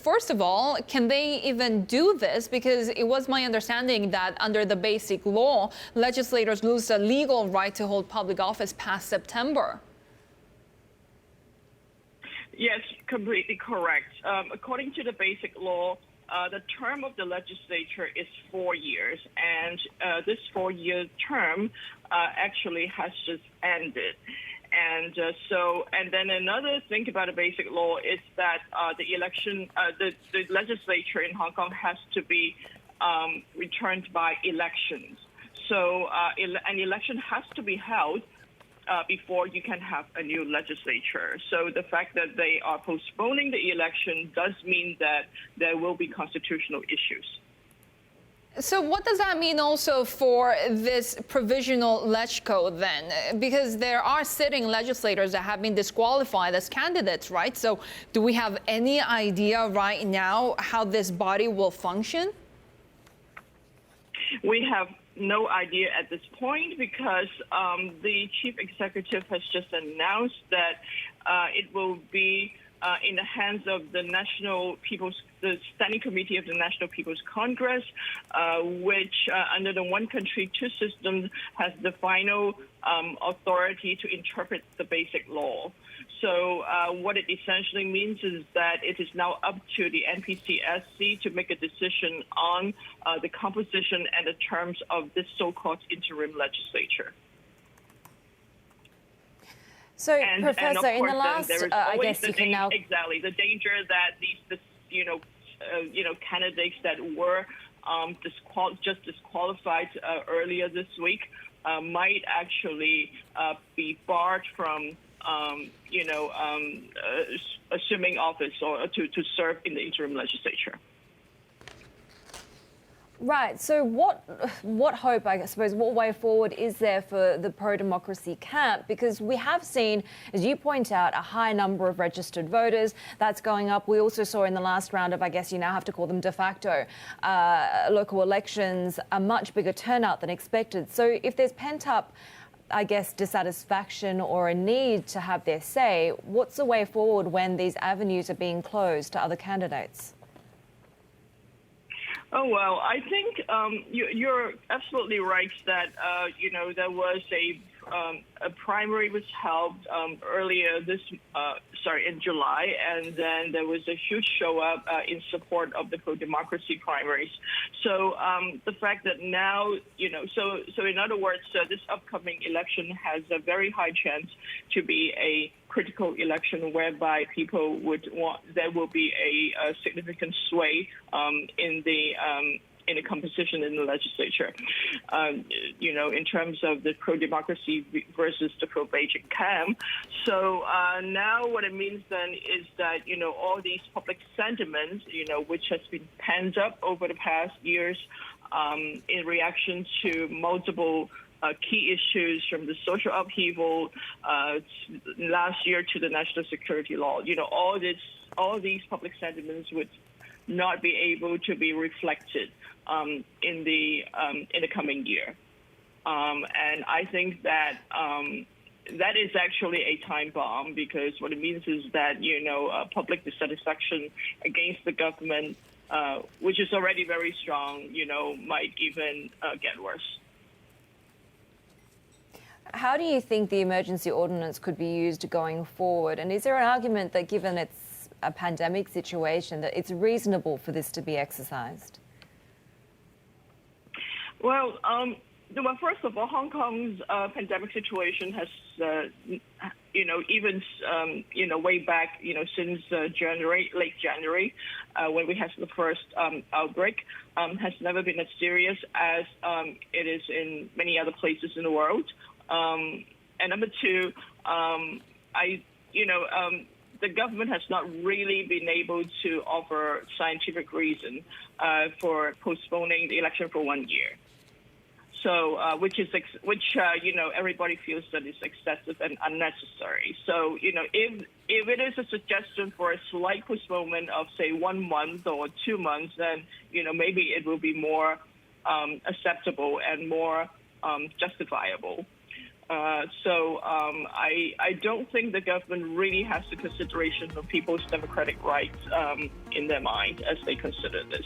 First of all, can they even do this? Because it was my understanding that under the Basic Law, legislators lose the legal right to hold public office past September. Yes, completely correct. According to the Basic Law, the term of the legislature is 4 years, and this 4-year term actually has just ended. And then another thing about the Basic Law is that the legislature in Hong Kong has to be returned by elections. So an election has to be held before you can have a new legislature. So the fact that they are postponing the election does mean that there will be constitutional issues. So what does that mean also for this provisional LegCo then? Because there are sitting legislators that have been disqualified as candidates, right? So do we have any idea right now how this body will function? We have no idea at this point because the chief executive has just announced that it will be in the hands of the the Standing Committee of the National People's Congress, which under the one country, two systems has the final authority to interpret the Basic Law. So what it essentially means is that it is now up to the NPCSC to make a decision on the composition and the terms of this so-called interim legislature. So, Professor, in the last, I guess you can now exactly the danger that these, candidates that were just disqualified earlier this week might actually be barred from, assuming office or to serve in the interim legislature. Right. So what hope, I suppose, what way forward is there for the pro-democracy camp? Because we have seen, as you point out, a high number of registered voters. That's going up. We also saw in the last round of, I guess you now have to call them de facto, local elections, a much bigger turnout than expected. So if there's pent-up, I guess, dissatisfaction or a need to have their say, what's the way forward when these avenues are being closed to other candidates? Oh, well, I think you're absolutely right that, there was a primary was held earlier in July, and then there was a huge show up in support of the pro-democracy primaries. So the fact that now, so in other words, this upcoming election has a very high chance to be a critical election whereby people there will be a significant sway in the composition in the legislature, in terms of the pro-democracy versus the pro-Beijing camp. So now what it means then is that, all these public sentiments, which has been pent up over the past years in reaction to multiple key issues from the social upheaval last year to the national security law, all these public sentiments would not be able to be reflected in the coming year, and I think that that is actually a time bomb because what it means is that public dissatisfaction against the government, which is already very strong, might even get worse. How do you think the emergency ordinance could be used going forward? And is there an argument that, given it's a pandemic situation, that it's reasonable for this to be exercised? Well, first of all, Hong Kong's pandemic situation has, way back, since late January, when we had the first outbreak, has never been as serious as it is in many other places in the world. And number two, the government has not really been able to offer scientific reason for postponing the election for 1 year. So, which everybody feels that is excessive and unnecessary. So, if it is a suggestion for a slight postponement of, say, 1 month or 2 months, then, maybe it will be more acceptable and more justifiable. I don't think the government really has the consideration of people's democratic rights in their mind as they consider this.